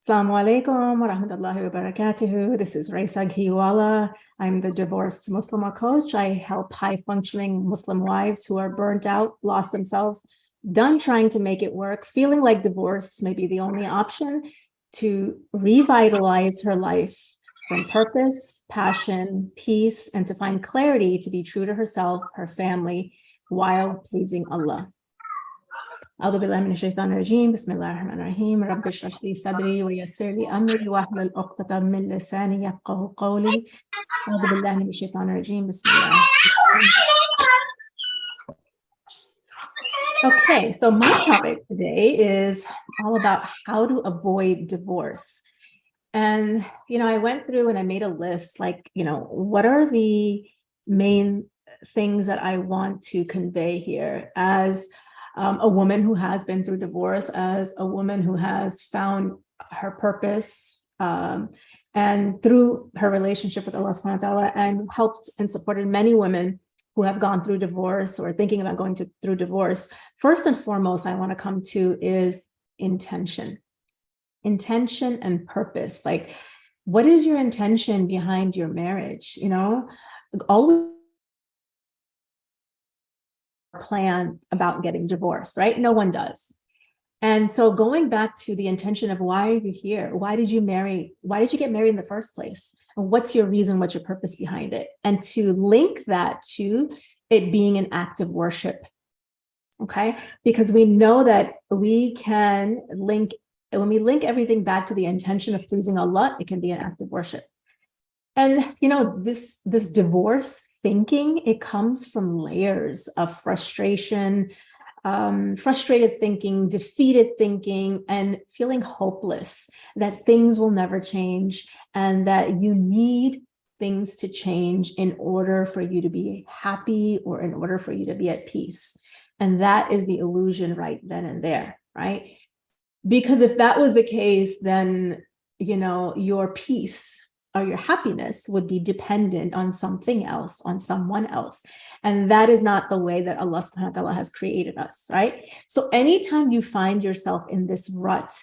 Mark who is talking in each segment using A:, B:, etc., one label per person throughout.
A: Assalamu alaikum wa rahmatullahi wa barakatuhu. This is Raisa Ghiwala. I'm the divorced Muslim coach. I help high-functioning Muslim wives who are burnt out, lost themselves, done trying to make it work, feeling like divorce may be the only option, to revitalize her life from purpose, passion, peace, and to find clarity to be true to herself, her family, while pleasing Allah. أعوذ بالله من الشيطان الرجيم بسم الله الرحمن الرحيم رب اشرح لي صدري ويسر لي أمري واحلل عقدة من لساني يفقهوا قولي أعوذ بالله من الشيطان الرجيم بسم الله. Okay, so my topic today is all about how to avoid divorce. And, I went through and I made a list, what are the main things that I want to convey here as a woman who has been through divorce, as a woman who has found her purpose, and through her relationship with Allah subhanahu wa ta'ala, and helped and supported many women who have gone through divorce or thinking about going through divorce. First and foremost, I want to come to is intention and purpose. Like, what is your intention behind your marriage? Always plan about getting divorced, right? No one does. And so going back to the intention of why are you here? Why did you marry? Why did you get married in the first place? And what's your reason? What's your purpose behind it? And to link that to it being an act of worship. Okay? Because we know that we can link, when we link everything back to the intention of pleasing Allah, it can be an act of worship. And this divorce thinking, it comes from layers of frustration, frustrated thinking, defeated thinking, and feeling hopeless that things will never change and that you need things to change in order for you to be happy or in order for you to be at peace. And that is the illusion right then and there, right? Because if that was the case, then, your peace or your happiness would be dependent on something else, on someone else. And that is not the way that Allah subhanahu wa ta'ala has created us, right? So anytime you find yourself in this rut,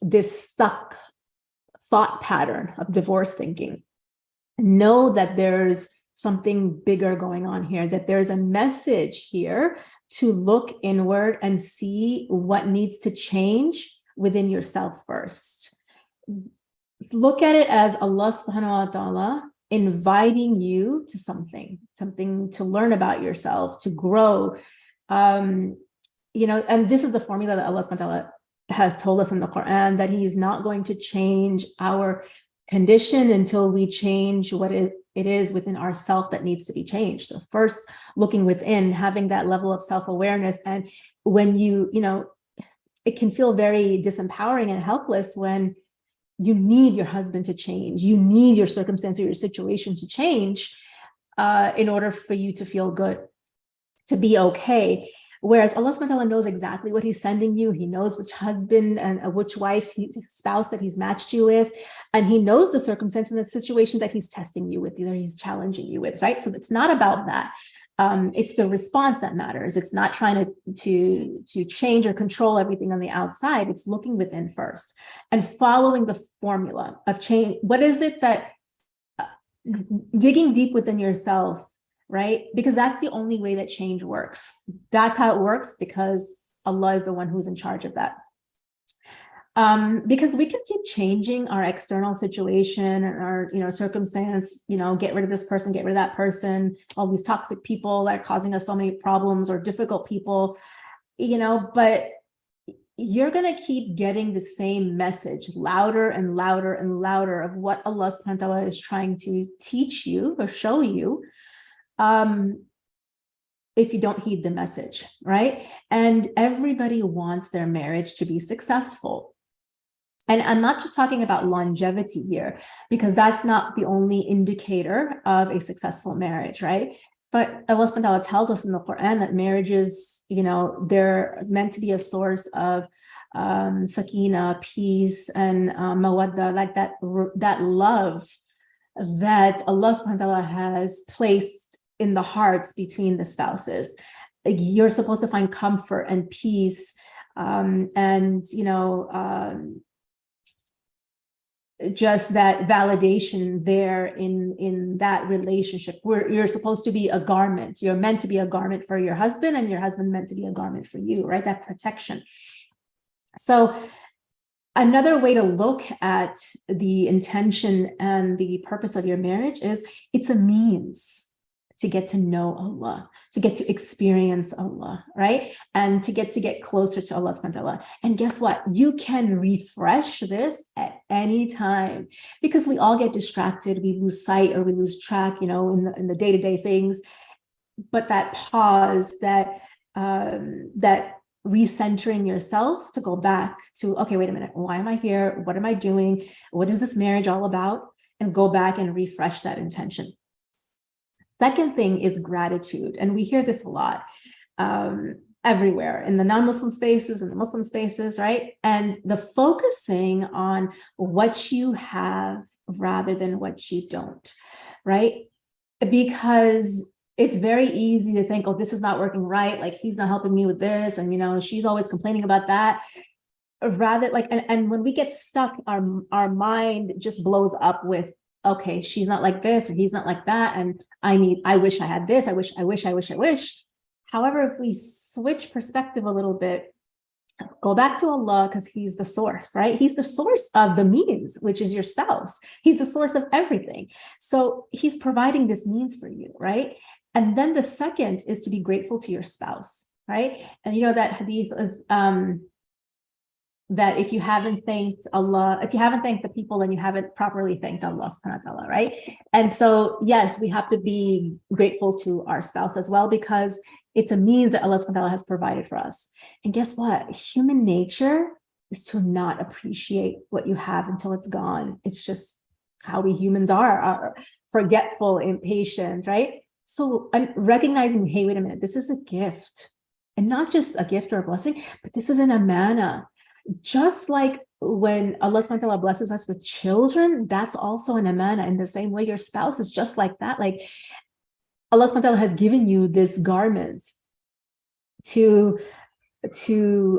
A: this stuck thought pattern of divorce thinking, know that there's something bigger going on here, that there's a message here to look inward and see what needs to change within yourself first. Look at it as Allah subhanahu wa ta'ala inviting you to something to learn about yourself, to grow. And this is the formula that Allah subhanahu wa ta'ala has told us in the Quran, that He is not going to change our condition until we change what it is within ourself that needs to be changed. So first, looking within, having that level of self-awareness. And when it can feel very disempowering and helpless when you need your husband to change, you need your circumstance or your situation to change in order for you to feel good, to be okay. Whereas Allah subhanahu wa ta'ala knows exactly what He's sending you. He knows which husband and which spouse that He's matched you with. And He knows the circumstance and the situation that He's testing you with, either He's challenging you with, right? So it's not about that. It's the response that matters. It's not trying to change or control everything on the outside. It's looking within first and following the formula of change. What is it that digging deep within yourself, right? Because that's the only way that change works. That's how it works, because Allah is the one who's in charge of that. Because we can keep changing our external situation and our, circumstance, get rid of this person, get rid of that person, all these toxic people that are causing us so many problems, or difficult people, but you're going to keep getting the same message louder and louder and louder of what Allah subhanahu wa ta'ala is trying to teach you or show you. If you don't heed the message, right? And everybody wants their marriage to be successful. And I'm not just talking about longevity here, because that's not the only indicator of a successful marriage, right? But Allah subhanahu wa ta'ala tells us in the Quran that marriages, they're meant to be a source of sakina, peace, and mawadda, like that love that Allah subhanahu wa ta'ala has placed in the hearts between the spouses. You're supposed to find comfort and peace, and just that validation there in that relationship where you're supposed to be a garment. You're meant to be a garment for your husband, and your husband meant to be a garment for you, right? That protection. So another way to look at the intention and the purpose of your marriage is it's a means to get to know Allah, to get to experience Allah, right? And to get closer to Allah subhanahu wa ta'ala. And guess what? You can refresh this at any time, because we all get distracted, we lose sight or we lose track, in the day-to-day things. But that pause, that recentering yourself to go back to, okay, wait a minute, why am I here? What am I doing? What is this marriage all about? And go back and refresh that intention. Second thing is gratitude. And we hear this a lot everywhere, in the non-Muslim spaces and the Muslim spaces, right? And the focusing on what you have rather than what you don't, right? Because it's very easy to think, oh, this is not working right. Like, he's not helping me with this. And, she's always complaining about that. Rather, and when we get stuck, our mind just blows up with, okay, she's not like this, or he's not like that. And I wish I had this. I wish. However, if we switch perspective a little bit, go back to Allah, because he's the source, right? He's the source of the means, which is your spouse. He's the source of everything. So he's providing this means for you, right? And then the second is to be grateful to your spouse, right? And that hadith is that if you haven't thanked Allah, if you haven't thanked the people, then you haven't properly thanked Allah subhanahu wa ta'ala, right? And so, yes, we have to be grateful to our spouse as well, because it's a means that Allah subhanahu wa ta'ala has provided for us. And guess what? Human nature is to not appreciate what you have until it's gone. It's just how we humans are forgetful, impatient, right? So I'm recognizing, hey, wait a minute, this is a gift. And not just a gift or a blessing, but this is an amana. Just like when Allah subhanahu wa ta'ala blesses us with children, that's also an amana. In the same way, your spouse is just like that. Like, Allah subhanahu wa ta'ala has given you this garment to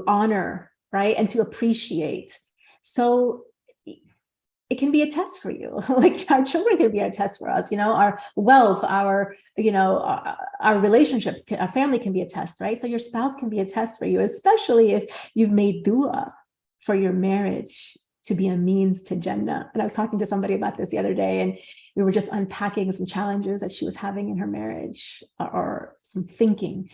A: honor, right? And to appreciate. So it can be a test for you. Like, our children can be a test for us, our wealth, our relationships, our family can be a test, right? So your spouse can be a test for you, especially if you've made dua for your marriage to be a means to Jannah. And I was talking to somebody about this the other day, and we were just unpacking some challenges that she was having in her marriage, or some thinking.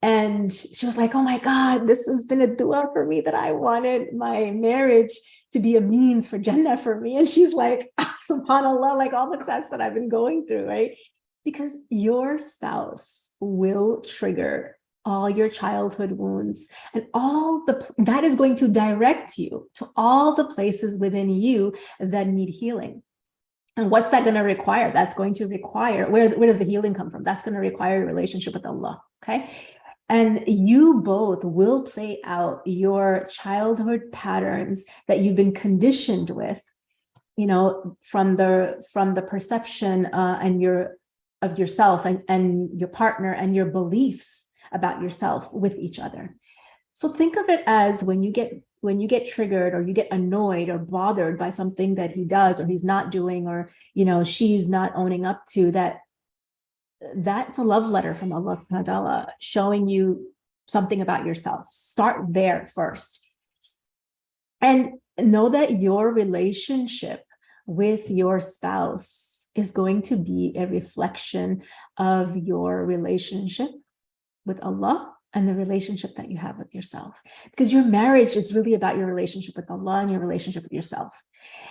A: And she was like, oh my God, this has been a dua for me, that I wanted my marriage to be a means for Jannah for me. And she's like, subhanAllah, like all the tests that I've been going through, right? Because your spouse will trigger all your childhood wounds, and that is going to direct you to all the places within you that need healing. And what's that going to require? That's going to require, where does the healing come from? That's going to require a relationship with Allah, okay? And you both will play out your childhood patterns that you've been conditioned with, from the perception of yourself and your partner, and your beliefs about yourself with each other. So think of it as when you get triggered, or you get annoyed or bothered by something that he does or he's not doing, or she's not owning up to, that's a love letter from Allah subhanahu wa ta'ala showing you something about yourself. Start there first. And know that your relationship with your spouse is going to be a reflection of your relationship with Allah and the relationship that you have with yourself. Because your marriage is really about your relationship with Allah and your relationship with yourself.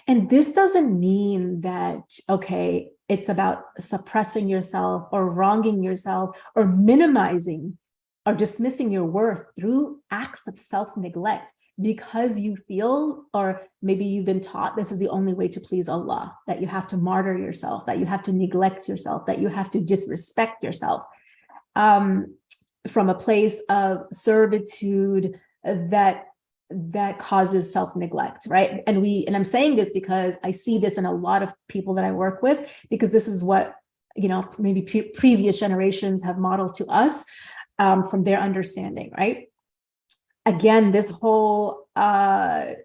A: And this doesn't mean that, okay, it's about suppressing yourself or wronging yourself or minimizing or dismissing your worth through acts of self-neglect, because you feel, or maybe you've been taught, this is the only way to please Allah, that you have to martyr yourself, that you have to neglect yourself, that you have to disrespect yourself. From a place of servitude that causes self-neglect, right? And I'm saying this because I see this in a lot of people that I work with, because this is what, maybe previous generations have modeled to us from their understanding, right? Again, this whole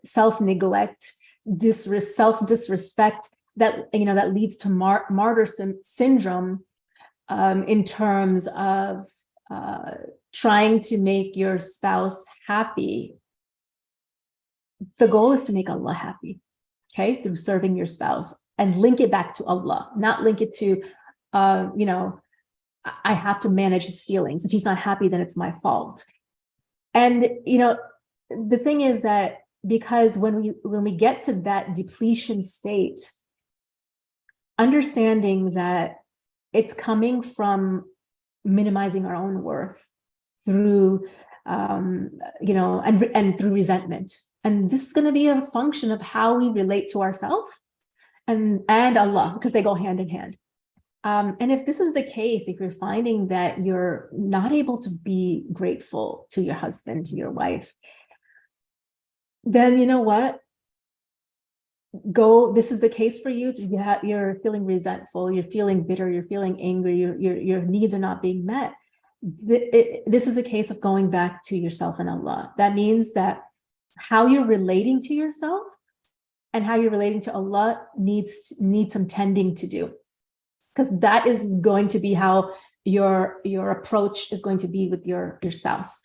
A: self-neglect self-disrespect that, that leads to martyr syndrome, in terms of trying to make your spouse happy. The goal is to make Allah happy, okay, through serving your spouse, and link it back to Allah, not link it to, I have to manage his feelings. If he's not happy, then it's my fault. And, the thing is that because when we get to that depletion state, understanding that it's coming from minimizing our own worth through, and through resentment. And this is going to be a function of how we relate to ourselves and Allah, because they go hand in hand. And if this is the case, if you're finding that you're not able to be grateful to your husband, to your wife, then you know what? This is the case for you. You're feeling resentful, you're feeling bitter, you're feeling angry, your needs are not being met. This is a case of going back to yourself and Allah. That means that how you're relating to yourself and how you're relating to Allah needs some tending to do. Because that is going to be how your approach is going to be with your spouse.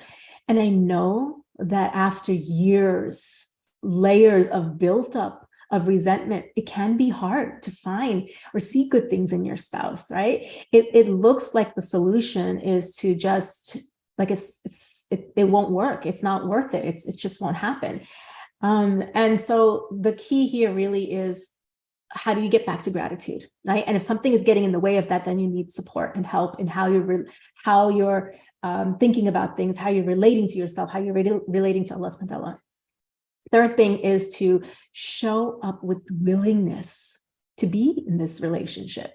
A: And I know that after years, layers of built up of resentment, it can be hard to find or see good things in your spouse, right? It looks like the solution is to just like it won't work. It's not worth it. It just won't happen. And so the key here really is, how do you get back to gratitude, right? And if something is getting in the way of that, then you need support and help in how you're thinking about things, how you're relating to yourself, how you're relating to Allah subhanahu wa ta'ala. Third thing is to show up with willingness to be in this relationship,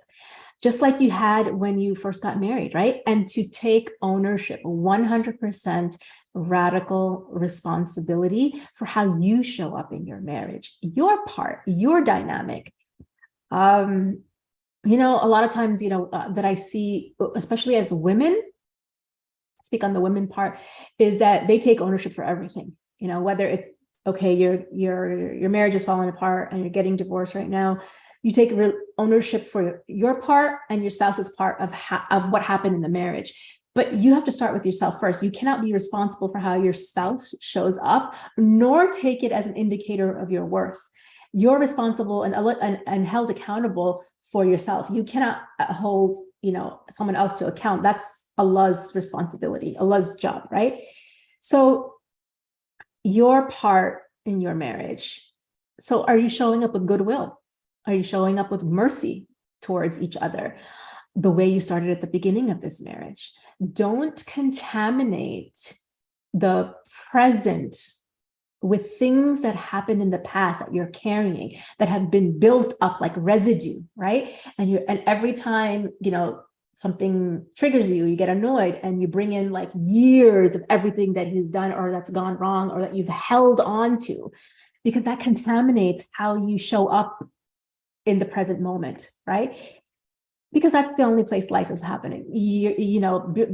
A: just like you had when you first got married, right? And to take ownership, 100% radical responsibility for how you show up in your marriage, your part, your dynamic. A lot of times, that I see, especially as women, speak on the women part, is that they take ownership for everything. Whether it's, okay, your marriage is falling apart and you're getting divorced right now, you take ownership for your part and your spouse's part of what happened in the marriage. But you have to start with yourself first. You cannot be responsible for how your spouse shows up, nor take it as an indicator of your worth. You're responsible and held accountable for yourself. You cannot hold, someone else to account. That's Allah's responsibility, Allah's job, right? So your part in your marriage. So are you showing up with goodwill? Are you showing up with mercy towards each other? The way you started at the beginning of this marriage. Don't contaminate the present with things that happened in the past that you're carrying, that have been built up like residue, right? And every time, something triggers you, you get annoyed and you bring in like years of everything that he's done or that's gone wrong or that you've held on to, because that contaminates how you show up in the present moment, right? Because that's the only place life is happening.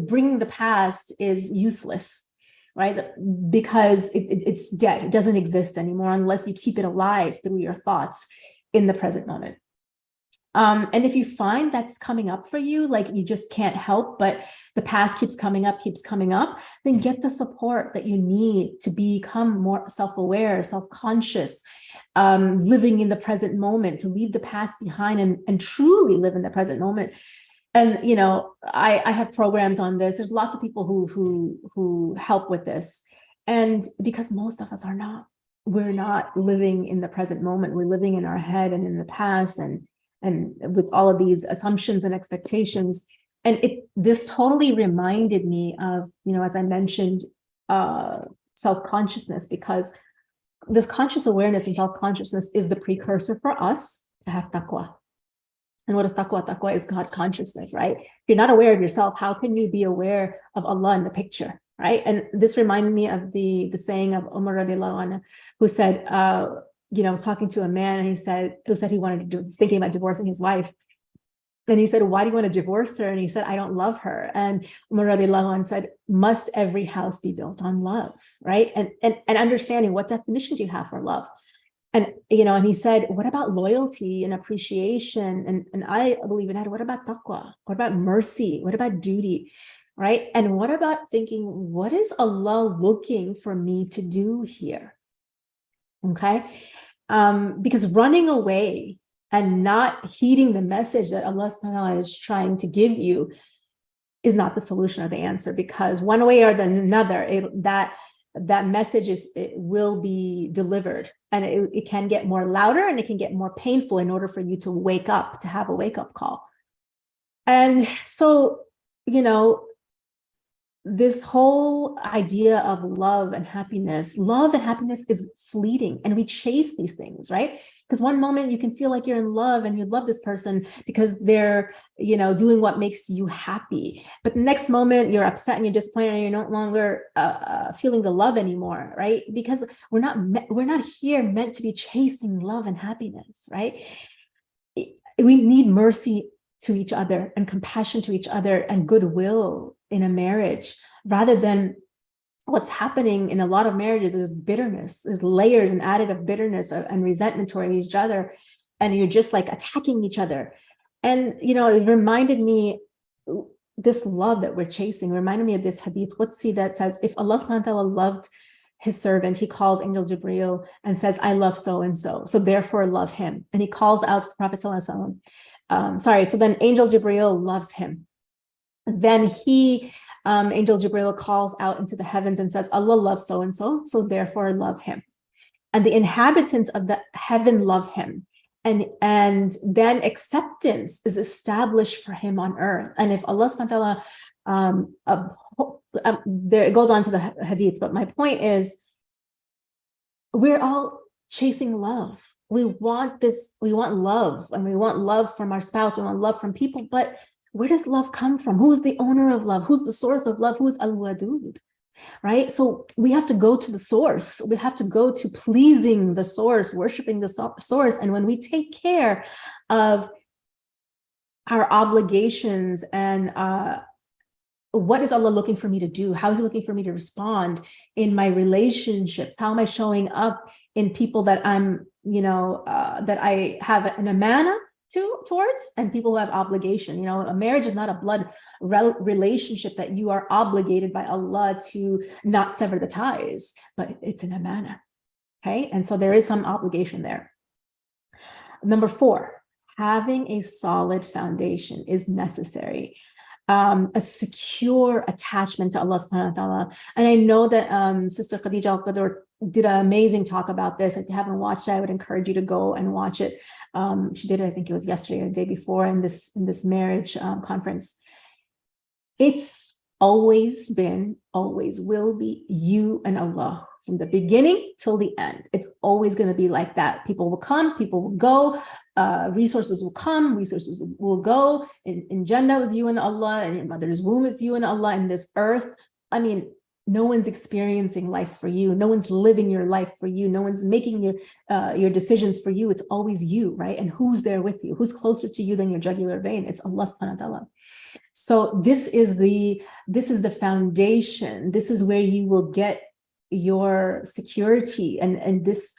A: Bringing the past is useless, right? Because it's dead. It doesn't exist anymore unless you keep it alive through your thoughts in the present moment. And if you find that's coming up for you, like you just can't help, but the past keeps coming up, then get the support that you need to become more self-aware, self-conscious, living in the present moment, to leave the past behind and truly live in the present moment. And, I have programs on this. There's lots of people who help with this. And because most of us we're not living in the present moment. We're living in our head and in the past and with all of these assumptions and expectations. And this totally reminded me of, as I mentioned, self-consciousness, because this conscious awareness and self-consciousness is the precursor for us to have taqwa. And what is taqwa? Taqwa is God consciousness, right? If you're not aware of yourself, how can you be aware of Allah in the picture, right? And this reminded me of the saying of Umar radiallahu anhu, who said, was talking to a man, and he said he was thinking about divorcing his wife. And he said, why do you want to divorce her? And he said, I don't love her. And Umar radiallahu anhu said, must every house be built on love, right? And understanding what definition do you have for love? And, and he said, what about loyalty and appreciation? And I believe in that. What about taqwa? What about mercy? What about duty? Right? And what about thinking, what is Allah looking for me to do here? Okay. Because running away and not heeding the message that Allah subhanahu wa ta'ala is trying to give you is not the solution or the answer, because one way or another, that message it will be delivered, and it can get more louder and it can get more painful in order for you to wake up, to have a wake-up call. And so, this whole idea of love and happiness is fleeting, and we chase these things, right? Because one moment you can feel like you're in love and you love this person because they're, doing what makes you happy. But the next moment you're upset and you're disappointed and you're no longer feeling the love anymore, right? Because we're not here meant to be chasing love and happiness, right? We need mercy to each other and compassion to each other and goodwill in a marriage, rather than what's happening in a lot of marriages is bitterness, is layers and added of bitterness and resentment toward each other. And you're just like attacking each other. And, it reminded me, this love that we're chasing reminded me of this hadith Qudsi that says, if Allah subhanahu wa ta'ala loved his servant, he calls Angel Jibreel and says, I love so-and-so, so therefore love him. And he calls out to the Prophet sallallahu alaihi wasallam. So then Angel Jibreel loves him. Then Angel Jibreel calls out into the heavens and says, Allah loves so-and-so, so therefore love him. And the inhabitants of the heaven love him. And then acceptance is established for him on earth. And if Allah subhanahu wa ta'ala, there it goes on to the hadith, but my point is, we're all chasing love. We want love, and we want love from our spouse, we want love from people, but where does love come from? Who is the owner of love? Who's the source of love? Who's al-wadud, right? So we have to go to the source. We have to go to pleasing the source, worshiping the source. And when we take care of our obligations and what is Allah looking for me to do? How is he looking for me to respond in my relationships? How am I showing up in people that I'm, that I have an amana towards, and people who have obligation? A marriage is not a blood relationship that you are obligated by Allah to not sever the ties, but it's an amana. Okay. And so there is some obligation there. Number 4, having a solid foundation is necessary. A secure attachment to Allah subhanahu wa ta'ala. And I know that Sister Khadija Al-Qadr did an amazing talk about this. If you haven't watched it, I would encourage you to go and watch it. She did it, I think it was yesterday or the day before, in this marriage conference. It's always been, always will be you and Allah from the beginning till the end. It's always going to be like that. People will come, people will go. Resources will come, resources will go. In Jannah is you and Allah, and your mother's womb is you and Allah. In this earth, I mean, no one's experiencing life for you. No one's living your life for you. No one's making your decisions for you. It's always you, right? And who's there with you? Who's closer to you than your jugular vein? It's Allah subhanahu wa ta'ala. So this is the foundation. This is where you will get your security, and this.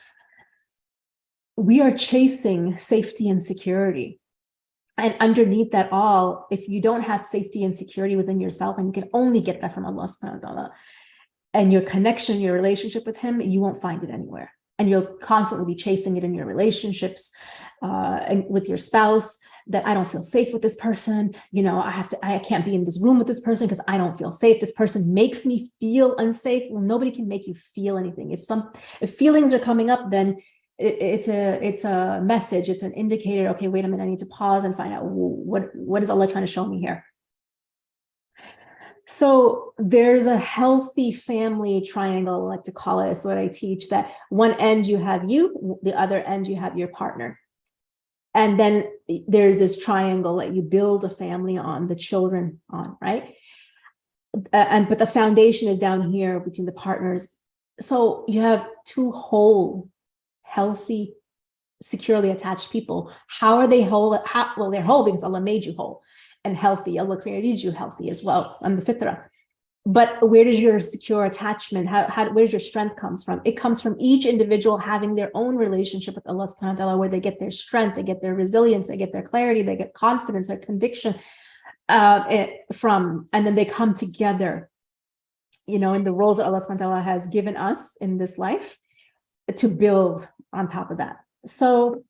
A: We are chasing safety and security. And underneath that all, if you don't have safety and security within yourself, and you can only get that from Allah subhanahu wa ta'ala, and your connection, your relationship with him, you won't find it anywhere. And you'll constantly be chasing it in your relationships and with your spouse, that I don't feel safe with this person. I can't be in this room with this person because I don't feel safe. This person makes me feel unsafe. Well, nobody can make you feel anything. If feelings are coming up, then it's a message, it's an indicator. Okay, wait a minute, I need to pause and find out what is Allah trying to show me here. So there's a healthy family triangle, I like to call it. It's what I teach, that one end you have you, the other end you have your partner. And then there's this triangle that you build a family on, the children on, right? But the foundation is down here between the partners. So you have two whole, healthy, securely attached people. How are they whole? Well, they're whole because Allah made you whole and healthy. Allah created you healthy as well. I'm the fitrah. But where does your secure attachment, where does your strength comes from? It comes from each individual having their own relationship with Allah subhanahu wa ta'ala, where they get their strength, they get their resilience, they get their clarity, they get confidence, their conviction from, and then they come together, in the roles that Allah subhanahu wa ta'ala has given us in this life to build on top of that. So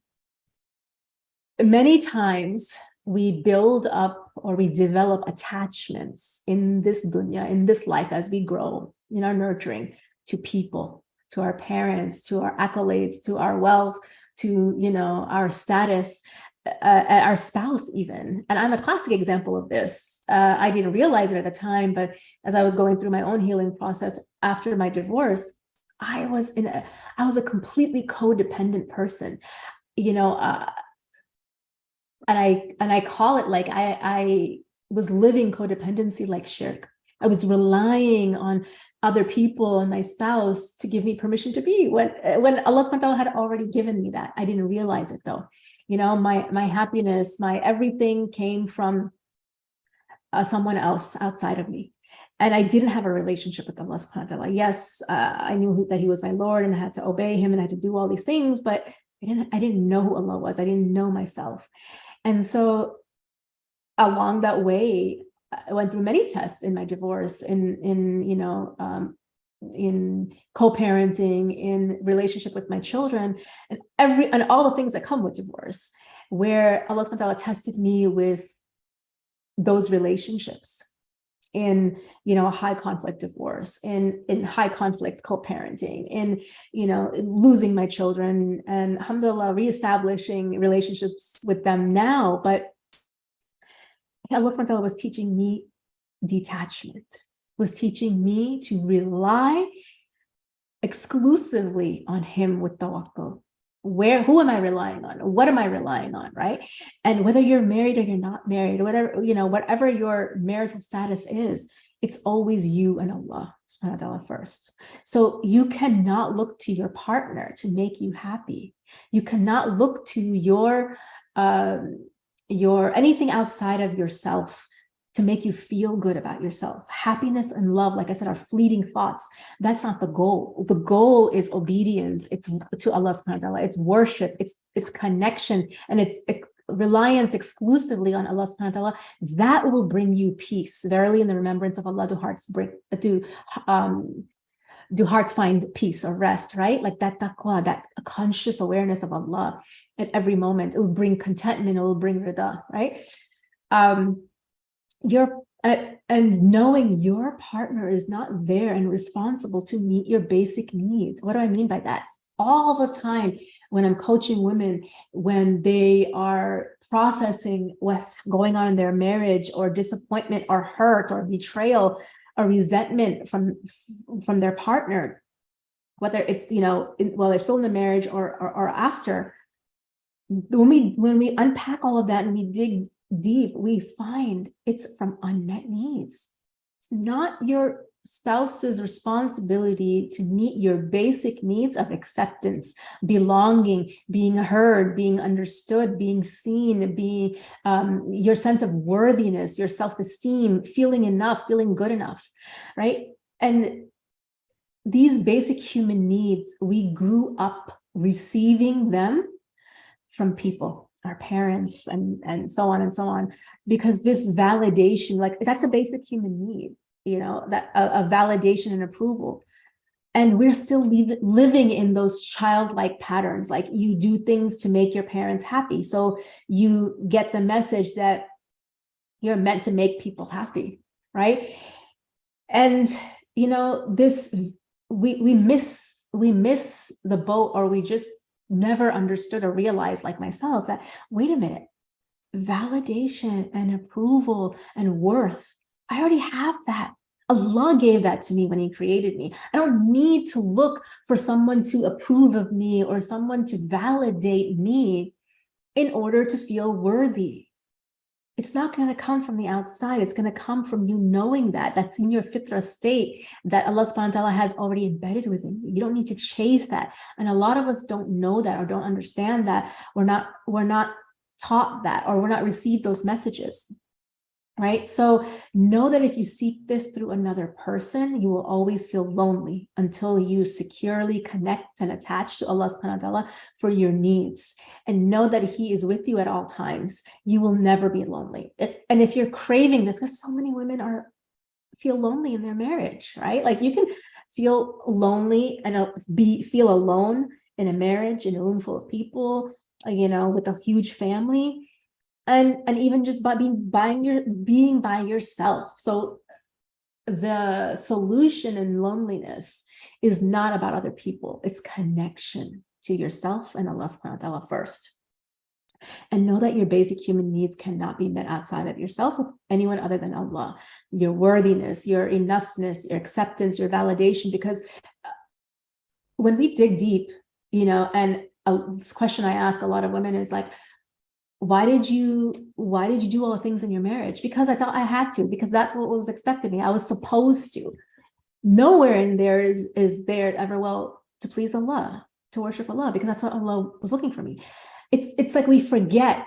A: many times we build up or we develop attachments in this dunya, in this life, as we grow in our nurturing to people, to our parents, to our accolades, to our wealth, to, our status, our spouse even. And I'm a classic example of this. I didn't realize it at the time, but as I was going through my own healing process after my divorce, I was a completely codependent person, and I call it like I was living codependency like shirk. I was relying on other people and my spouse to give me permission to be when Allah subhanahu wa ta'ala had already given me that. I didn't realize it though. My happiness, my everything came from someone else outside of me. And I didn't have a relationship with Allah subhanahu wa ta'ala. Yes, I knew that he was my Lord and I had to obey him and I had to do all these things, but I didn't know who Allah was. I didn't know myself. And so along that way, I went through many tests in my divorce, in co-parenting, in relationship with my children, and all the things that come with divorce, where Allah subhanahu wa ta'ala tested me with those relationships in, a high conflict divorce, in high conflict co-parenting, in, losing my children, and alhamdulillah, reestablishing relationships with them now. But Allah subhanahu wa ta'ala was teaching me detachment, was teaching me to rely exclusively on him with tawakkul. Who am I relying on? What am I relying on, right? And whether you're married or you're not married, whatever your marital status is, it's always you and Allah subhanahu wa ta'ala first. So you cannot look to your partner to make you happy. You cannot look to your anything outside of yourself to make you feel good about yourself. Happiness and love, like I said, are fleeting thoughts. That's not the goal. The goal is obedience. It's to Allah subhanahu wa ta'ala. It's worship. It's connection. And it's reliance exclusively on Allah subhanahu wa ta'ala. That will bring you peace. Verily, in the remembrance of Allah, do hearts find peace or rest, right? Like that taqwa, that conscious awareness of Allah at every moment. It will bring contentment. It will bring rida, right? And knowing your partner is not there and responsible to meet your basic needs. What do I mean by that? All the time when I'm coaching women, when they are processing what's going on in their marriage, or disappointment or hurt or betrayal or resentment from their partner, whether it's, while they're still in the marriage or after, when we unpack all of that and we dig deep, we find it's from unmet needs. It's not your spouse's responsibility to meet your basic needs of acceptance, belonging, being heard, being understood, being seen, being your sense of worthiness, your self-esteem, feeling enough, feeling good enough, right? And these basic human needs, we grew up receiving them from people, our parents, and so on and so on, because this validation, like that's a basic human need, that a validation and approval. And we're still living in those childlike patterns, like you do things to make your parents happy. So you get the message that you're meant to make people happy, right? And, this, we miss the boat, or we just never understood or realized, like myself, that, wait a minute, validation and approval and worth, I already have that. Allah gave that to me when he created me. I don't need to look for someone to approve of me or someone to validate me in order to feel worthy. It's not going to come from the outside. It's going to come from you knowing that's in your fitra state, that Allah subhanahu wa ta'ala has already embedded within you. You don't need to chase that. And a lot of us don't know that, or don't understand that. We're not taught that, or we're not received those messages. right? So know that if you seek this through another person, you will always feel lonely until you securely connect and attach to Allah subhanahu wa ta'ala for your needs. And know that He is with you at all times. You will never be lonely. And if you're craving this, because so many women feel lonely in their marriage, right? Like you can feel lonely and feel alone in a marriage, in a room full of people, with a huge family. And even just by being by yourself. So the solution in loneliness is not about other people. It's connection to yourself and Allah subhanahu wa ta'ala first. And know that your basic human needs cannot be met outside of yourself with anyone other than Allah. Your worthiness, your enoughness, your acceptance, your validation. Because when we dig deep, and this question I ask a lot of women is like, why did you do all the things in your marriage? Because I thought I had to, because that's what was expected of me. I was supposed to. Nowhere in there is there ever, well, to please Allah, to worship Allah, because that's what Allah was looking for me. It's like we forget,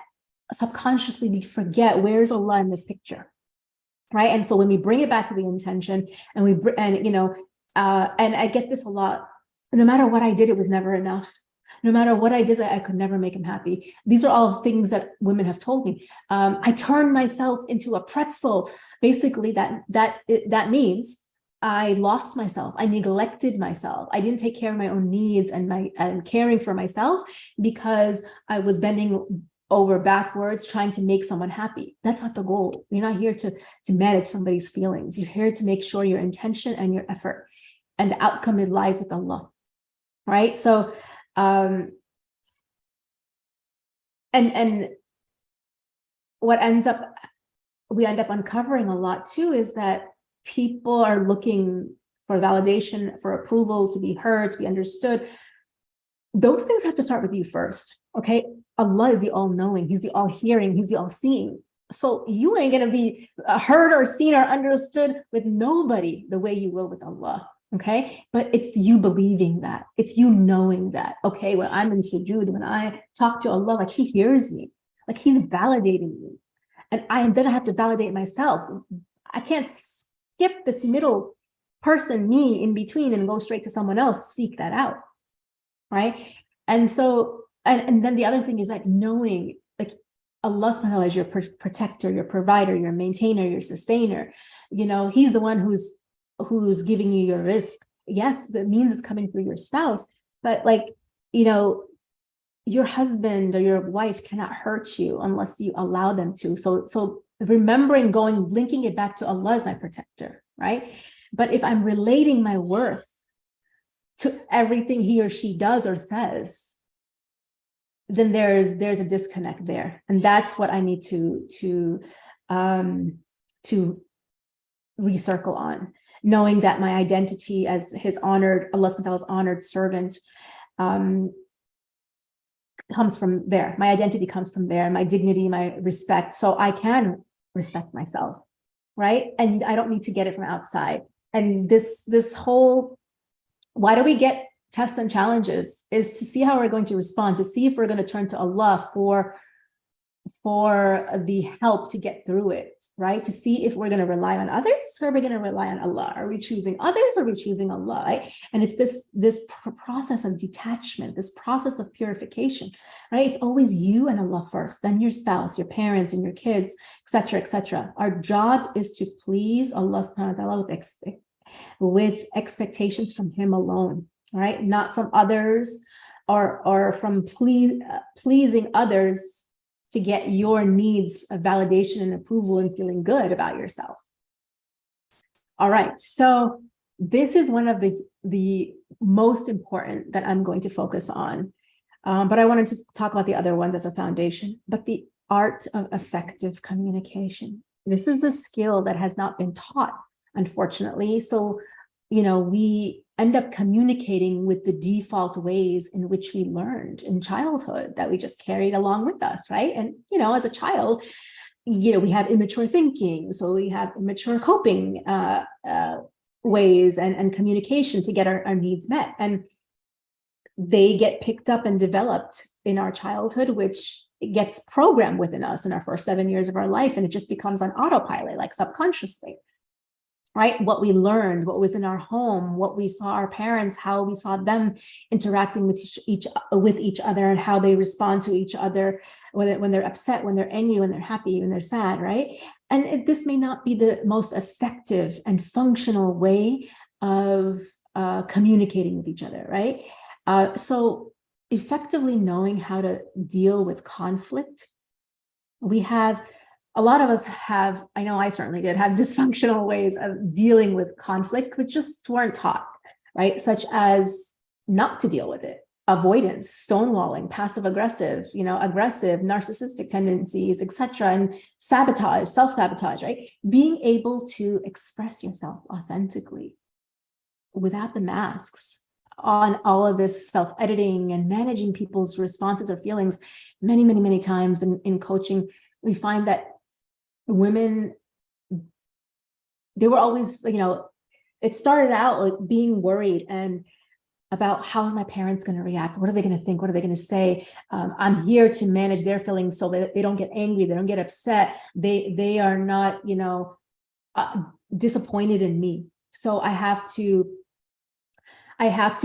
A: subconsciously we forget, where's Allah in this picture, right? And so when we bring it back to the intention, and I get this a lot, no matter what I did, it was never enough. No matter what I did, I could never make him happy. These are all things that women have told me. I turned myself into a pretzel. Basically, that means I lost myself. I neglected myself. I didn't take care of my own needs and caring for myself because I was bending over backwards trying to make someone happy. That's not the goal. You're not here to manage somebody's feelings. You're here to make sure your intention and your effort and the outcome lies with Allah, right? So and what we end up uncovering a lot too is that people are looking for validation, for approval, to be heard, to be understood. Those things have to start with you first, okay? Allah is the all-knowing, He's the all-hearing, He's the all-seeing. So you ain't gonna be heard or seen or understood with nobody the way you will with Allah. Okay, but it's you believing that, it's you knowing that, okay, when I'm in sujood, when I talk to Allah, like He hears me, like He's validating me. And then I have to validate myself. I can't skip this middle person, me, in between and go straight to someone else, seek that out, right? And so, and then the other thing is like knowing, like Allah subhanahu wa ta'ala is your protector, your provider, your maintainer, your sustainer. He's the one who's giving you your risk. Yes, the means is coming through your spouse, but your husband or your wife cannot hurt you unless you allow them to. So remembering, linking it back to Allah as my protector, right? But if I'm relating my worth to everything he or she does or says, then there's a disconnect there. And that's what I need to recircle on. Knowing that my identity as His honored, Allah subhanahu wa ta'ala's honored servant comes from there. My identity comes from there, my dignity, my respect. So I can respect myself, right? And I don't need to get it from outside. And this whole, why do we get tests and challenges, is to see how we're going to respond, to see if we're going to turn to Allah for the help to get through it, right? To see if we're going to rely on others or are we going to rely on Allah? Are we choosing others or are we choosing Allah, right? And it's this process of detachment, this process of purification, right? It's always you and Allah first, then your spouse, your parents and your kids, etc., etc. Our job is to please Allah subhanahu wa ta'ala with expectations from Him alone, right? Not from others or from pleasing others to get your needs of validation and approval and feeling good about yourself. All right, so this is one of the most important that I'm going to focus on, but I wanted to talk about the other ones as a foundation, but the art of effective communication. This is a skill that has not been taught, unfortunately. So, we end up communicating with the default ways in which we learned in childhood that we just carried along with us, right? And, as a child, we have immature thinking. So we have immature coping ways and communication to get our needs met. And they get picked up and developed in our childhood, which it gets programmed within us in our first 7 years of our life, and it just becomes on autopilot, like subconsciously, right? What we learned, what was in our home, what we saw our parents, how we saw them interacting with each other, and how they respond to each other, when they're upset, when they're angry, when they're happy, when they're sad, right? And this may not be the most effective and functional way of communicating with each other, right? So effectively knowing how to deal with conflict, a lot of us have, I know I certainly did, have dysfunctional ways of dealing with conflict, which just weren't taught, right? Such as not to deal with it, avoidance, stonewalling, passive aggressive, aggressive, narcissistic tendencies, etc., and sabotage, self-sabotage, right? Being able to express yourself authentically without the masks, on all of this self-editing and managing people's responses or feelings. Many, many, many times in coaching, we find that women, they were always, it started out like being worried and about how are my parents going to react? What are they going to think? What are they going to say? I'm here to manage their feelings so that they don't get angry, they don't get upset, they are not, disappointed in me. So I have to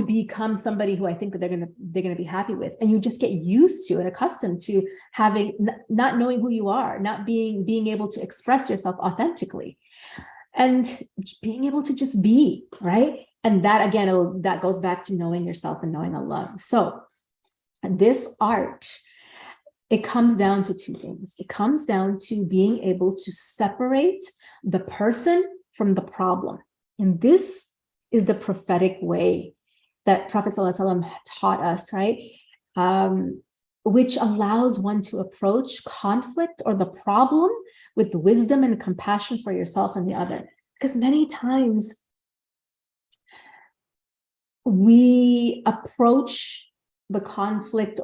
A: become somebody who I think that they're gonna be happy with. And you just get used to and accustomed to not knowing who you are, not being able to express yourself authentically, and being able to just be, right? And that again, that goes back to knowing yourself and knowing Allah. So this art, it comes down to two things. It comes down to being able to separate the person from the problem. And this is the prophetic way that Prophet ﷺ taught us, right? Which allows one to approach conflict or the problem with wisdom and compassion for yourself and the other. Because many times we approach the conflict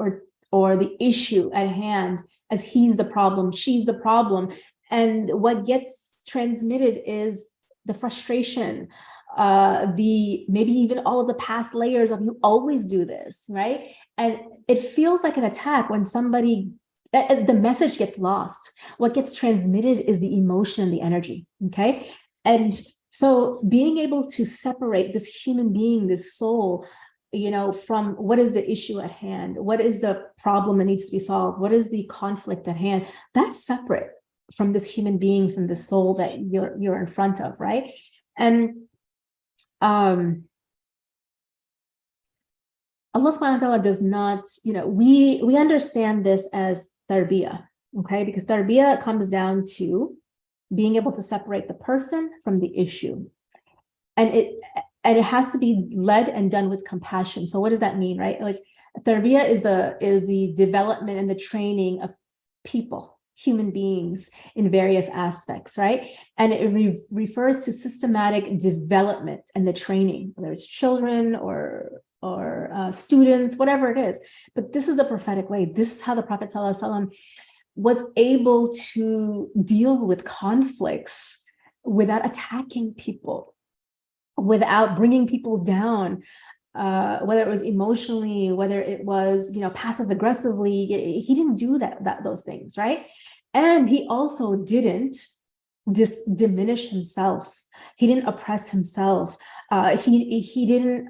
A: or the issue at hand as he's the problem, she's the problem. And what gets transmitted is the frustration, maybe even all of the past layers of you always do this, right? And it feels like an attack when the message gets lost. What gets transmitted is the emotion and the energy, okay? And so being able to separate this human being, this soul, from what is the issue at hand, what is the problem that needs to be solved, what is the conflict at hand, that's separate from this human being, from the soul that you're in front of, right? And Allah subhanahu wa ta'ala does not, we understand this as tarbiyah, okay? Because tarbiyah comes down to being able to separate the person from the issue. And it has to be led and done with compassion. So what does that mean, right? Like tarbiyah is the development and the training of people, human beings in various aspects, right? And it refers to systematic development and the training, whether it's children or students, whatever it is. But this is the prophetic way. This is how the Prophet ﷺ was able to deal with conflicts without attacking people, without bringing people down, whether it was emotionally, whether it was, passive aggressively. He didn't do those things, right? And he also didn't diminish himself. He didn't oppress himself. He didn't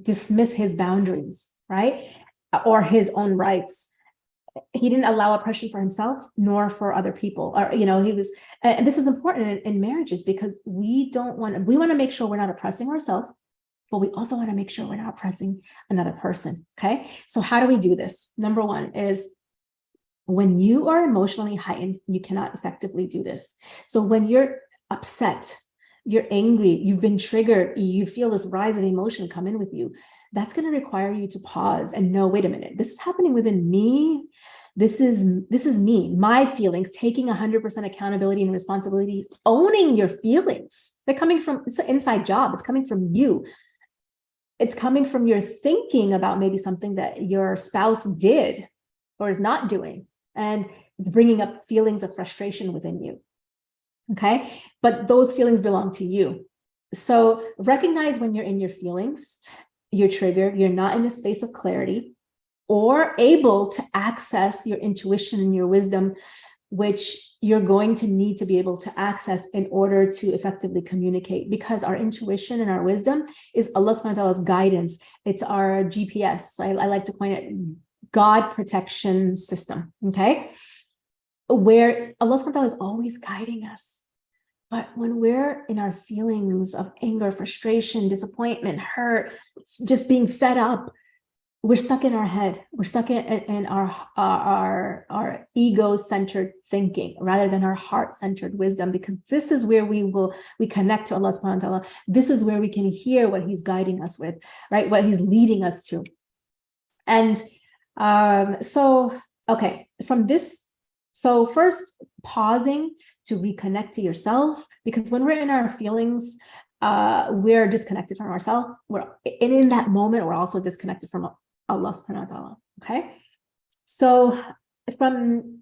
A: dismiss his boundaries, right? Or his own rights. He didn't allow oppression for himself nor for other people. Or, he was, and this is important in marriages, because we want to make sure we're not oppressing ourselves, but we also want to make sure we're not oppressing another person. Okay. So how do we do this? Number one is, when you are emotionally heightened, you cannot effectively do this. So when you're upset, you're angry, you've been triggered, you feel this rise of emotion come in with you, that's going to require you to pause and know, wait a minute, this is happening within me. This is me, my feelings, taking 100% accountability and responsibility, owning your feelings. They're coming from, it's an inside job. It's coming from you. It's coming from your thinking about maybe something that your spouse did or is not doing. And it's bringing up feelings of frustration within you. Okay. But those feelings belong to you. So recognize when you're in your feelings, you're triggered, you're not in a space of clarity or able to access your intuition and your wisdom, which you're going to need to be able to access in order to effectively communicate, because our intuition and our wisdom is Allah subhanahu wa ta'ala's guidance. It's our GPS. I like to coin it God protection system, okay? Where Allah subhanahu wa ta'ala is always guiding us. But when we're in our feelings of anger, frustration, disappointment, hurt, just being fed up, we're stuck in our head. We're stuck in our ego-centered thinking rather than our heart-centered wisdom, because this is where we connect to Allah subhanahu wa ta'ala. This is where we can hear what he's guiding us with, right? What he's leading us to. And okay, from this, so first pausing to reconnect to yourself, because when we're in our feelings, we're disconnected from ourselves. And in that moment, we're also disconnected from Allah subhanahu wa ta'ala. Okay. So from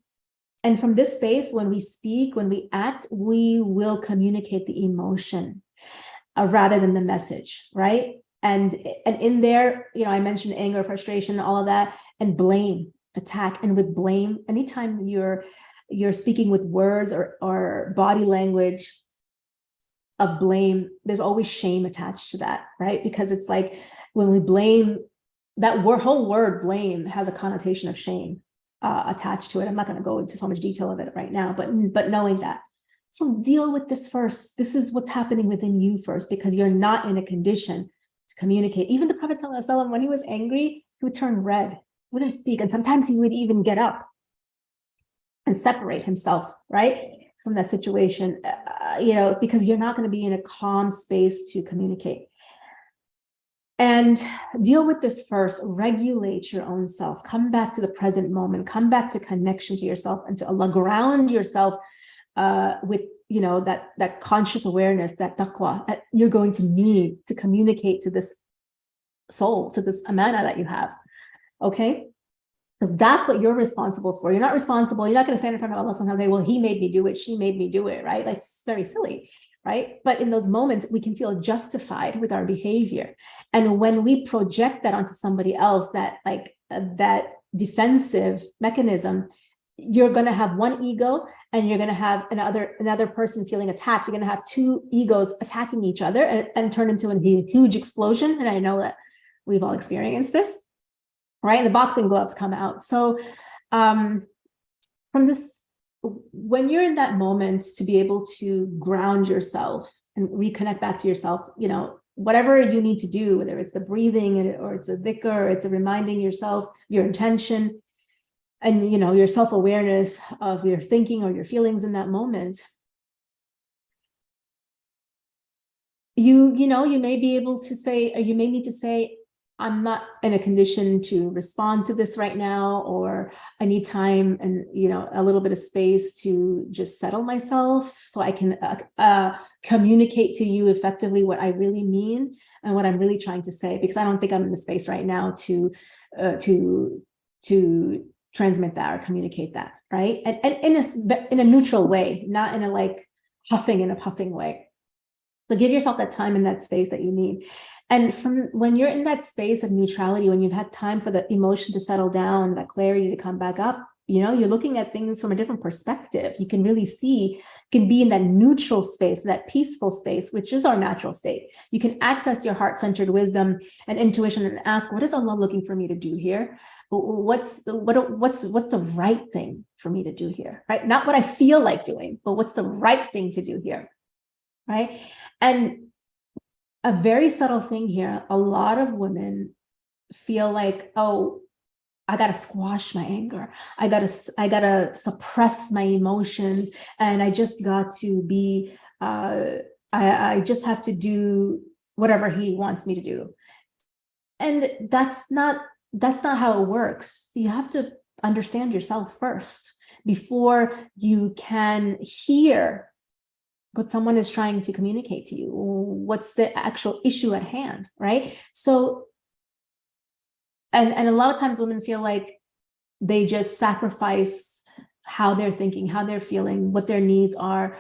A: this space, when we speak, when we act, we will communicate the emotion rather than the message, right? And in there, I mentioned anger, frustration, all of that, and blame, attack. And with blame, anytime you're speaking with words or body language of blame, there's always shame attached to that, right? Because it's like when we blame, that whole word blame has a connotation of shame attached to it. I'm not going to go into so much detail of it right now, but knowing that. So deal with this first. This is what's happening within you first, because you're not in a condition to communicate. Even the Prophet ﷺ, when he was angry, he would turn red, he wouldn't speak. And sometimes he would even get up and separate himself, right, from that situation, because you're not going to be in a calm space to communicate. And deal with this first, regulate your own self, come back to the present moment, come back to connection to yourself and to Allah, ground yourself with, that conscious awareness, that taqwa that you're going to need to communicate to this soul, to this amana that you have, okay? Because that's what you're responsible for. You're not responsible. You're not going to stand in front of Allah subhanahu wa ta'ala and say, well, he made me do it. She made me do it, right? Like, it's very silly, right? But in those moments, we can feel justified with our behavior. And when we project that onto somebody else, that defensive mechanism, you're going to have one ego and you're going to have another person feeling attacked. You're going to have two egos attacking each other and turn into a huge explosion. And I know that we've all experienced this. Right? And the boxing gloves come out. So from this, when you're in that moment, to be able to ground yourself and reconnect back to yourself, whatever you need to do, whether it's the breathing or it's a dhikr, or it's a reminding yourself your intention and, your self-awareness of your thinking or your feelings in that moment, you may be able to say, or you may need to say, I'm not in a condition to respond to this right now, or I need time and, a little bit of space to just settle myself so I can communicate to you effectively what I really mean and what I'm really trying to say, because I don't think I'm in the space right now to transmit that or communicate that, right? And in a neutral way, not in a huffing and a puffing way. So give yourself that time and that space that you need. And from when you're in that space of neutrality, when you've had time for the emotion to settle down, that clarity to come back up, you're looking at things from a different perspective. You can really see, you can be in that neutral space, that peaceful space, which is our natural state. You can access your heart-centered wisdom and intuition and ask, what is Allah looking for me to do here? What's the right thing for me to do here, right? Not what I feel like doing, but what's the right thing to do here, right? And a very subtle thing here, a lot of women feel like, oh, I got to squash my anger. I got to suppress my emotions. And I just got to be, I just have to do whatever he wants me to do. And that's not how it works. You have to understand yourself first before you can hear what someone is trying to communicate to you. What's the actual issue at hand, right? So, and a lot of times women feel like they just sacrifice how they're thinking, how they're feeling, what their needs are,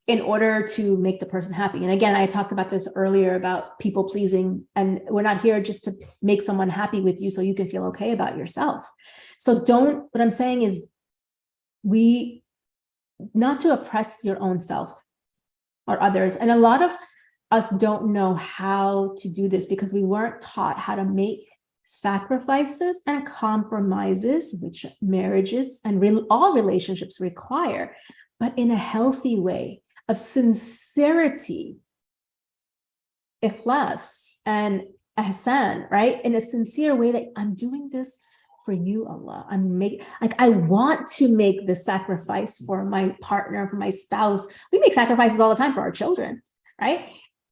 A: in order to make the person happy. And again, I talked about this earlier about people pleasing, and we're not here just to make someone happy with you so you can feel okay about yourself. So what I'm saying is not to oppress your own self or others. And a lot of us don't know how to do this because we weren't taught how to make sacrifices and compromises, which marriages and all relationships require, but in a healthy way of sincerity, ikhlas and ihsan, right? In a sincere way that I'm doing this for you, Allah. I want to make the sacrifice for my partner, for my spouse. We make sacrifices all the time for our children, right?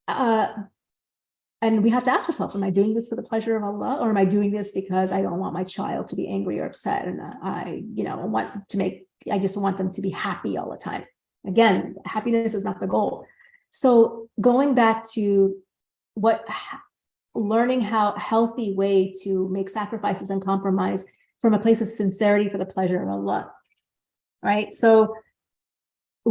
A: And we have to ask ourselves, am I doing this for the pleasure of Allah, or am I doing this because I don't want my child to be angry or upset, and I just want them to be happy all the time? Again, happiness is not the goal. So going back to learning how healthy way to make sacrifices and compromise from a place of sincerity for the pleasure of Allah, right? So a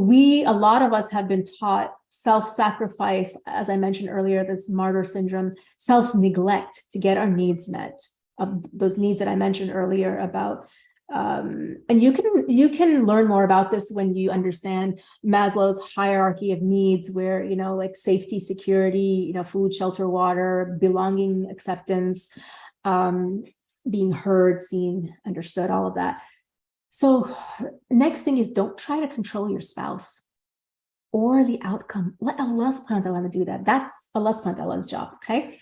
A: lot of us have been taught self-sacrifice, as I mentioned earlier, this martyr syndrome, self-neglect to get our needs met, those needs that I mentioned earlier about. And you can learn more about this when you understand Maslow's hierarchy of needs, where, like safety, security, food, shelter, water, belonging, acceptance, being heard, seen, understood, all of that. So next thing is, don't try to control your spouse or the outcome. Let Allah subhanahu wa ta'ala do that. That's Allah subhanahu wa ta'ala's job, okay?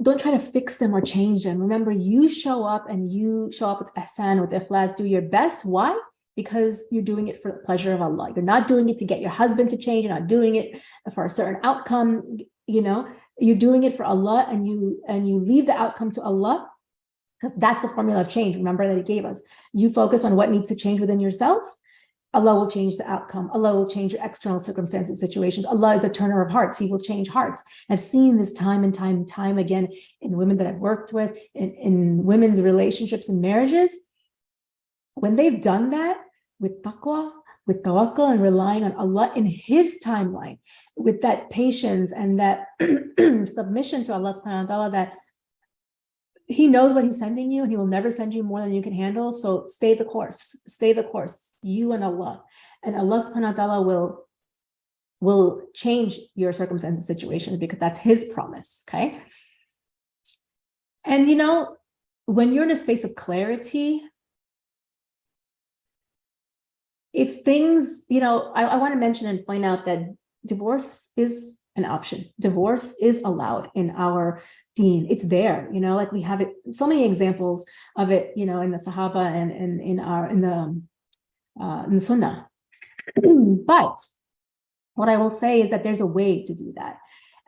A: Don't try to fix them or change them. Remember, you show up with ihsan, with ikhlas, do your best. Why? Because you're doing it for the pleasure of Allah. You're not doing it to get your husband to change. You're not doing it for a certain outcome. You're doing it for Allah, and you leave the outcome to Allah, because that's the formula of change. Remember that He gave us. You focus on what needs to change within yourself. Allah will change the outcome. Allah will change your external circumstances, situations. Allah is a turner of hearts. He will change hearts. I've seen this time and time and time again in women that I've worked with, in women's relationships and marriages. When they've done that with taqwa, with tawakkul, and relying on Allah in His timeline, with that patience and that submission to Allah subhanahu wa ta'ala, that He knows what He's sending you, and He will never send you more than you can handle. So stay the course, you and Allah. And Allah subhanahu wa ta'ala will change your circumstances, situations, because that's His promise, okay? And when you're in a space of clarity, if things, I want to mention and point out that divorce is an option. Divorce is allowed in our deen. It's there, like we have it, so many examples of it, in the Sahaba and in the Sunnah. But what I will say is that there's a way to do that.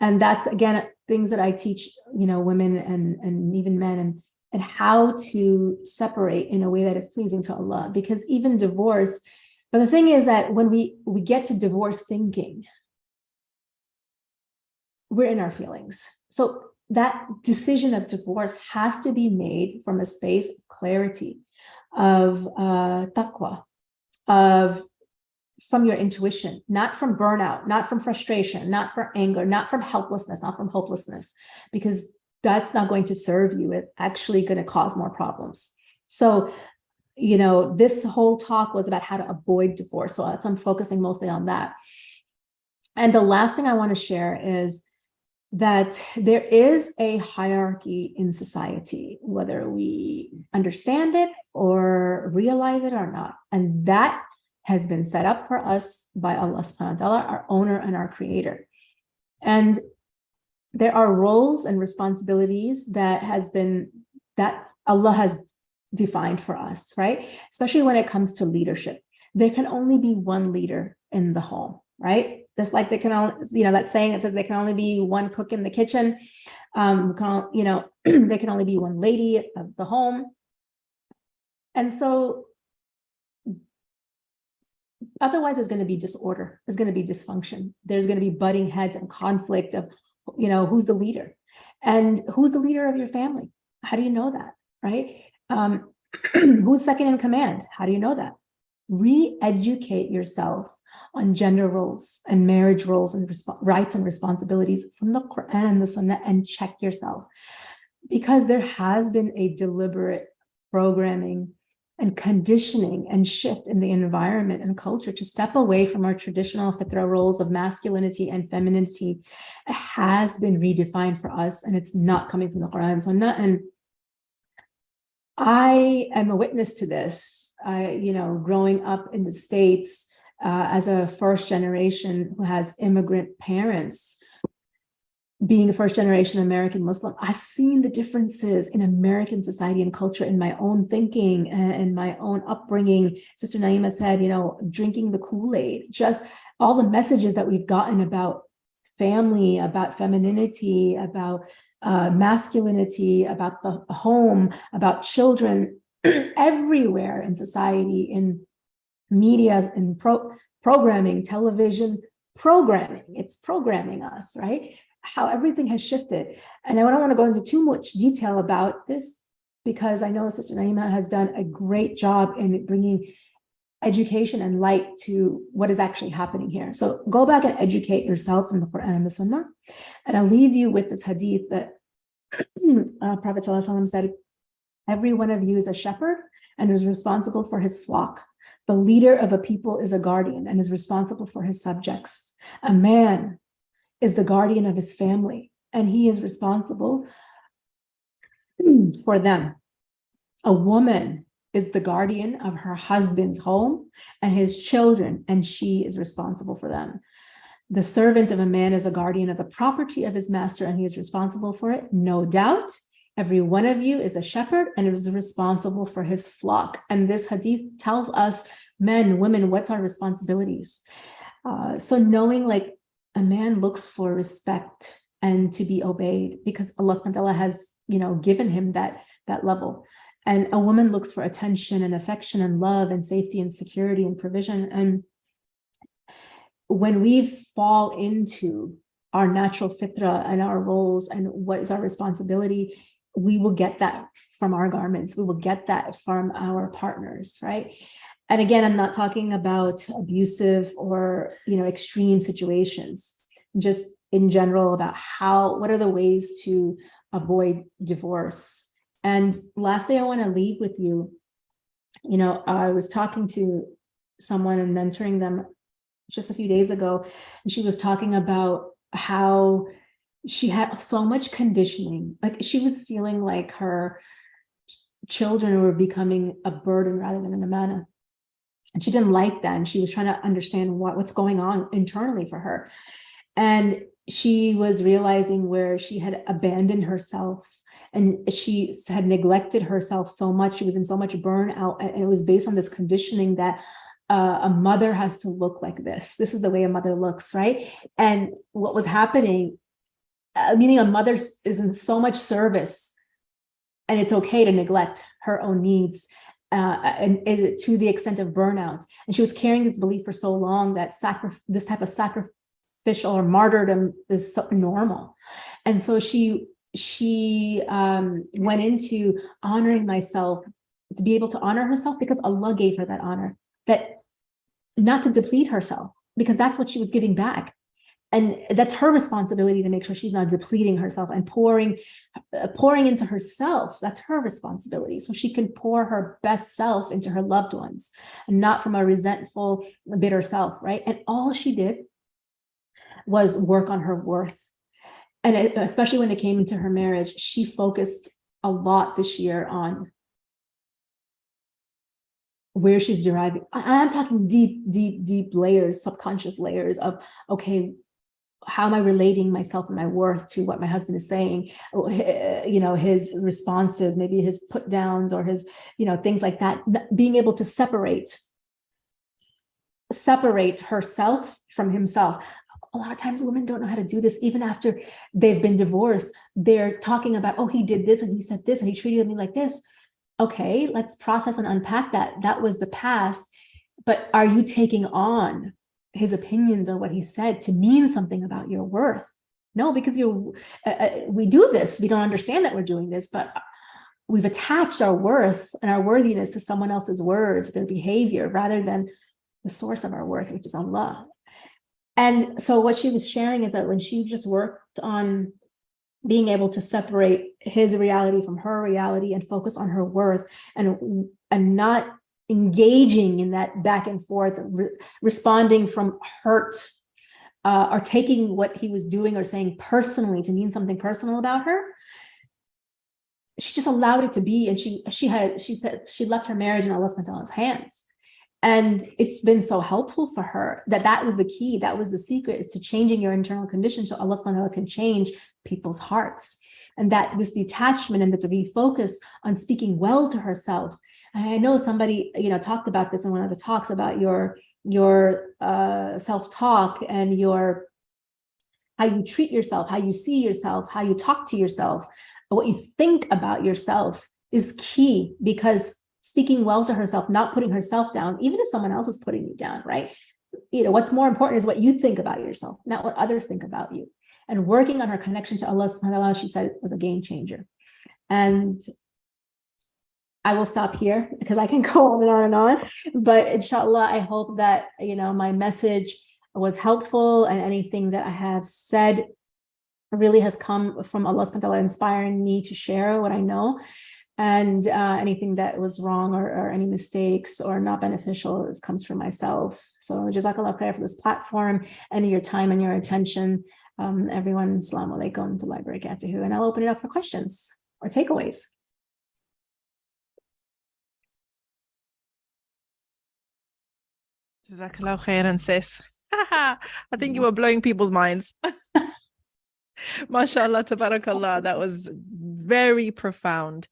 A: And that's, again, things that I teach, women and even men, and how to separate in a way that is pleasing to Allah. Because even divorce, but the thing is that when we get to divorce thinking, we're in our feelings. So that decision of divorce has to be made from a space of clarity, of taqwa, from your intuition, not from burnout, not from frustration, not from anger, not from helplessness, not from hopelessness, because that's not going to serve you. It's actually going to cause more problems. So, this whole talk was about how to avoid divorce. So I'm focusing mostly on that. And the last thing I want to share is that there is a hierarchy in society, whether we understand it or realize it or not. And that has been set up for us by Allah subhanahu wa ta'ala, our owner and our creator. And there are roles and responsibilities that Allah has defined for us, right? Especially when it comes to leadership. There can only be one leader in the home, right? Just like they can only, that saying that says there can only be one cook in the kitchen. There can only be one lady of the home. And so otherwise there's going to be disorder. There's going to be dysfunction. There's going to be butting heads and conflict of, who's the leader and who's the leader of your family. How do you know that, right? Who's second in command? How do you know that? Re-educate yourself on gender roles and marriage roles and rights and responsibilities from the Quran and the Sunnah, and check yourself. Because there has been a deliberate programming and conditioning and shift in the environment and culture to step away from our traditional fitra roles of masculinity and femininity. It has been redefined for us, and it's not coming from the Quran and Sunnah. And I am a witness to this. Growing up in the States as a first generation who has immigrant parents, being a first generation American Muslim, I've seen the differences in American society and culture in my own thinking and my own upbringing. Sister Naima said, drinking the Kool-Aid, just all the messages that we've gotten about family, about femininity, about masculinity, about the home, about children, everywhere in society, in media, in programming, television programming. It's programming us, right? How everything has shifted. And I don't want to go into too much detail about this, because I know Sister Naima has done a great job in bringing education and light to what is actually happening here. So go back and educate yourself in the Quran and the Sunnah. And I'll leave you with this hadith that Prophet ﷺ said, every one of you is a shepherd and is responsible for his flock. The leader of a people is a guardian and is responsible for his subjects. A man is the guardian of his family, and he is responsible for them. A woman is the guardian of her husband's home and his children, and she is responsible for them. The servant of a man is a guardian of the property of his master, and he is responsible for it. No doubt, every one of you is a shepherd and is responsible for his flock. And this hadith tells us, men, women, what's our responsibilities? So knowing, like, a man looks for respect and to be obeyed because Allah subhanahu wa ta'ala has, given him that level. And a woman looks for attention and affection and love and safety and security and provision. And when we fall into our natural fitra and our roles and what is our responsibility, we will get that from our garments. We will get that from our partners, right? And again, I'm not talking about abusive or, extreme situations, just in general about what are the ways to avoid divorce. And lastly, I want to leave with you, I was talking to someone and mentoring them just a few days ago, and she was talking about how she had so much conditioning, like she was feeling like her children were becoming a burden rather than an amana. And she didn't like that. And she was trying to understand what's going on internally for her. And she was realizing where she had abandoned herself and she had neglected herself so much. She was in so much burnout. And it was based on this conditioning that a mother has to look like this. This is the way a mother looks, right? And what was happening, meaning a mother is in so much service and it's okay to neglect her own needs. And to the extent of burnout. And she was carrying this belief for so long that this type of sacrificial or martyrdom is so normal. And so she went into honoring myself, to be able to honor herself because Allah gave her that honor, that not to deplete herself, because that's what she was giving back. And that's her responsibility to make sure she's not depleting herself and pouring into herself. That's her responsibility. So she can pour her best self into her loved ones and not from a resentful, bitter self, right? And all she did was work on her worth. And especially when it came into her marriage, she focused a lot this year on where she's deriving. I'm talking deep layers, subconscious layers of, okay, how am I relating myself and my worth to what my husband is saying? His responses, maybe his put downs or his, things like that. Being able to separate herself from himself. A lot of times women don't know how to do this. Even after they've been divorced, they're talking about, oh, he did this and he said this and he treated me like this. Okay, let's process and unpack that. That was the past. But are you taking on his opinions or what he said to mean something about your worth? No, because we do this. We don't understand that we're doing this, but we've attached our worth and our worthiness to someone else's words, their behavior, rather than the source of our worth, which is Allah. And so what she was sharing is that when she just worked on being able to separate his reality from her reality and focus on her worth, and not engaging in that back and forth, responding from hurt, or taking what he was doing or saying personally to mean something personal about her, she just allowed it to be. And she said she left her marriage in Allah subhanahu wa ta'ala's hands. And it's been so helpful for her that was the key. That was the secret, is to changing your internal condition so Allah subhanahu wa ta'ala can change people's hearts. And that this detachment and to refocus on speaking well to herself. I know somebody, talked about this in one of the talks about your self-talk and how you treat yourself, how you see yourself, how you talk to yourself, what you think about yourself is key, because speaking well to herself, not putting herself down, even if someone else is putting you down, right? What's more important is what you think about yourself, not what others think about you. And working on her connection to Allah subhanahu wa ta'ala, she said, was a game changer. And I will stop here because I can go on and on and on. But inshallah, I hope that, my message was helpful, and anything that I have said really has come from Allah subhanahu wa ta'ala, inspiring me to share what I know. And anything that was wrong or any mistakes or not beneficial comes from myself. So Jazakallah khair for this platform and your time and your attention. Everyone, Assalamu alaikum wa rahmatullahi wa barakatuhu. And I'll open it up for questions or takeaways.
B: Jazakallah khairan, sis. I think you were blowing people's minds. MashaAllah, tabarakallah. That was very profound.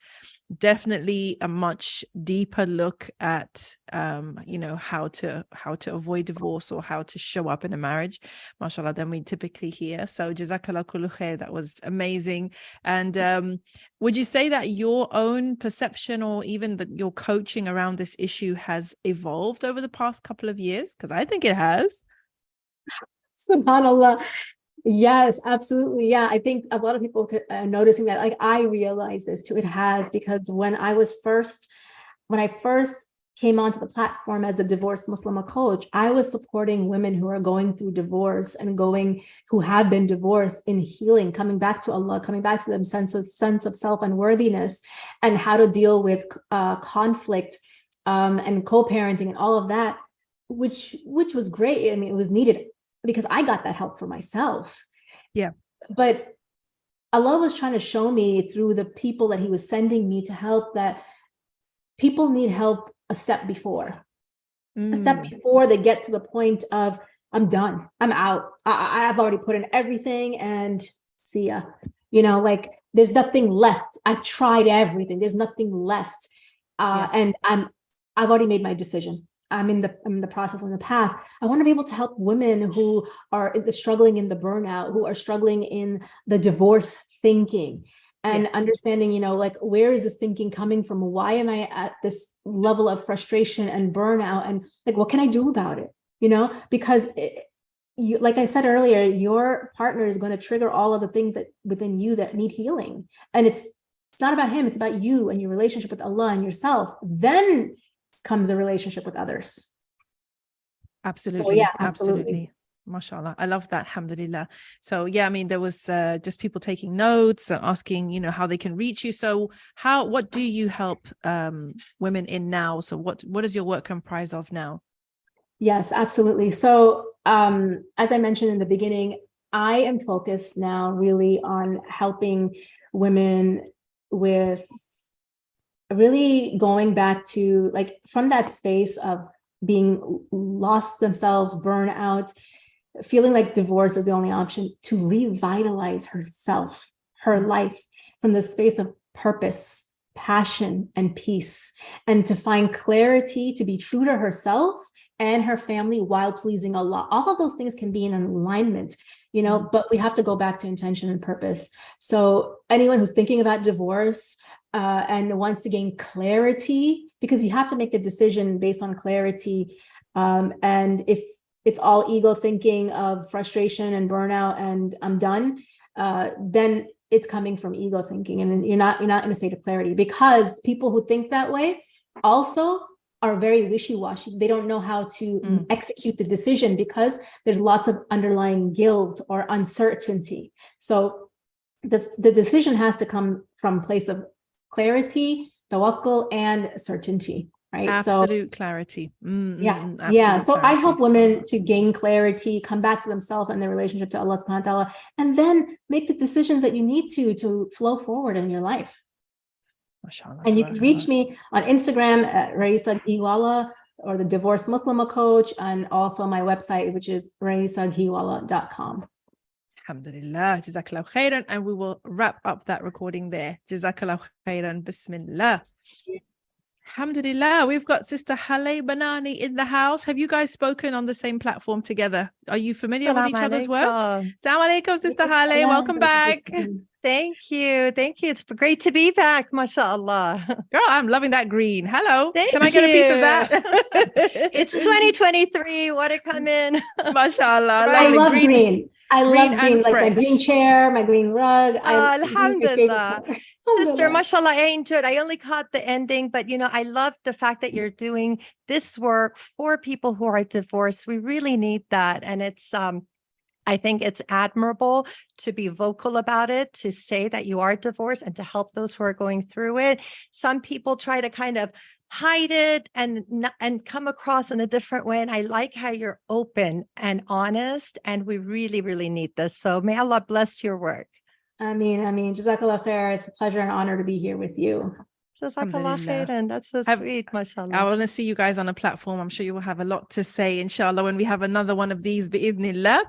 B: Definitely a much deeper look at how to avoid divorce or how to show up in a marriage, mashallah, than we typically hear. So jazakallah kullu khair, that was amazing. And would you say that your own perception or even your coaching around this issue has evolved over the past couple of years? Because I think it has.
A: SubhanAllah. Yes, absolutely. Yeah, I think a lot of people are noticing that. Like, I realize this too. It has, because when I first came onto the platform as a divorced Muslim coach, I was supporting women who are going through divorce and who have been divorced in healing, coming back to Allah, coming back to them sense of self-unworthiness, and how to deal with conflict and co-parenting and all of that, which was great. I mean, it was needed, because I got that help for myself.
B: Yeah.
A: But Allah was trying to show me through the people that he was sending me to help, that people need help a step before. A step before they get to the point of, I'm done, I'm out, I've already put in everything and see ya. There's nothing left. I've tried everything. There's nothing left. And I've already made my decision. I'm in the process, on the path. I want to be able to help women who are struggling in the burnout, who are struggling in the divorce thinking, and understanding, where is this thinking coming from? Why am I at this level of frustration and burnout? And what can I do about it? Because like I said earlier, your partner is going to trigger all of the things that within you that need healing. And it's not about him. It's about you and your relationship with Allah and yourself. Then comes a relationship with others.
B: Absolutely.
A: So, yeah,
B: absolutely. MashaAllah. I love that. Alhamdulillah. So yeah, I mean, there was just people taking notes and asking, how they can reach you. So what do you help women in now? So what does your work comprise of now?
A: Yes, absolutely. So as I mentioned in the beginning, I am focused now really on helping women with really going back to from that space of being lost themselves, burnout, feeling like divorce is the only option, to revitalize herself, her life, from the space of purpose, passion, and peace, and to find clarity, to be true to herself and her family while pleasing Allah. All of those things can be in alignment, but we have to go back to intention and purpose. So anyone who's thinking about divorce, and wants to gain clarity, because you have to make the decision based on clarity. And if it's all ego thinking of frustration and burnout and I'm done, then it's coming from ego thinking, and you're not in a state of clarity, because people who think that way also are very wishy-washy. They don't know how to execute the decision because there's lots of underlying guilt or uncertainty. So the decision has to come from a place of clarity, tawakkul, and certainty, right?
B: Absolute clarity.
A: Yeah. So I help women to gain clarity, come back to themselves and their relationship to Allah subhanahu wa ta'ala, and then make the decisions that you need to flow forward in your life.
B: MashaAllah,
A: and you can reach me on Instagram at Raisa Ghiwala, or the Divorced Muslim Coach, and also my website, which is raisaghiwala.com.
B: Alhamdulillah, Jazakallah khairan, and we will wrap up that recording there. Jazakallah khairan, Bismillah. Alhamdulillah, we've got Sister Haleh Banani in the house. Have you guys spoken on the same platform together? Are you familiar with each other's work? Assalamu alaikum, Sister Haleh. Welcome back.
C: Thank you. Thank you. It's great to be back, mashallah.
B: Girl, I'm loving that green. Hello.
C: Can
B: I get a piece of that?
C: It's 2023. Want to come in?
B: Mashallah.
A: I love green. I love green, like
B: fresh.
A: my green chair, my green rug.
C: Alhamdulillah. Sister, mashallah, I enjoyed. I only caught the ending, but I love the fact that you're doing this work for people who are divorced. We really need that. And it's I think it's admirable to be vocal about it, to say that you are divorced and to help those who are going through it. Some people try to kind of hide it and come across in a different way. And I like how you're open and honest, and we really, really need this. So may Allah bless your work.
A: I mean, Jazakallah khair. It's a pleasure and honor to be here with you.
C: Jazakallah khairan. That's so sweet, mashallah.
B: I want to see you guys on a platform. I'm sure you will have a lot to say, inshallah, when we have another one of these, bi'idhnillah.